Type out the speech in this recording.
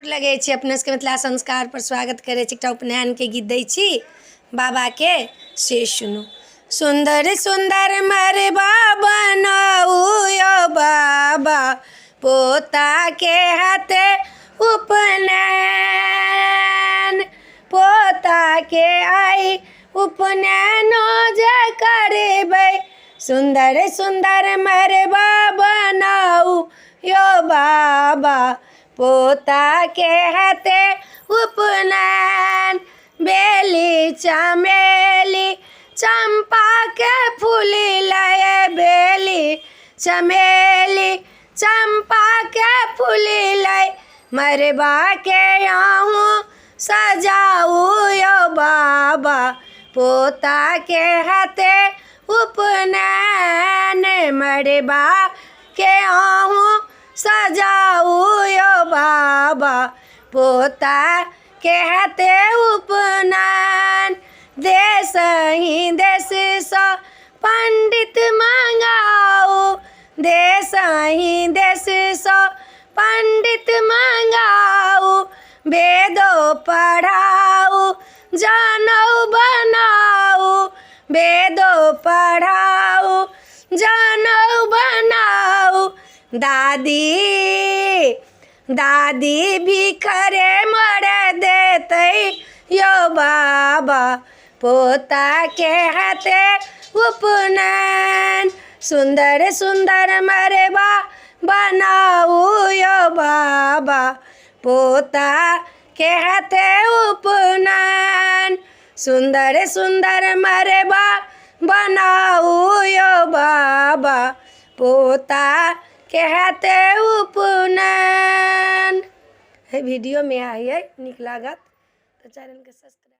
लगे छी अपने सबके मिथिला संस्कार पर स्वागत करे छी। एकटा उपनयन के गीत दै छी बाबा के, से सुनू। सुंदर सुंदर मरबा बनाऊ यो बाबा, पोता के हाथे उपनयन, पोता के आई उपनयन जे करबै। सुंदर सुंदर मरबा बनाऊ यो बाबा, पोता के हाथे उपनयन। बेली चमेली चंपा के फूल लाए, बेली चमेली चंपा के फूल लाए। मरबा के आहूँ सजाऊ यो बाबा, पोता के हाथे उपनयन। मरबा के आहूँ सजाऊ यो बाबा, पोता के हाथे उपनयन। देश ही देश सँ पंडित मंगाऊ, देश ही देश सँ पंडित मंगाऊ। वेदो पढ़ाऊ जनऊ बनाऊ, वेदो पढ़ाऊ जनऊ बनाऊ। दादी दादी भिखरे मर देतै यो बाबा, पोता के हाथे उपनयन। सुंदर सुंदर मरबा बनाऊ यो बाबा, पोता के हाथे उपनयन। सुंदर सुंदर मरबा बनाऊ यो बाबा, पोता के हाथे उपनयन। वीडियो में आई है निक लागत तो चैनल के सब्सक्राइब।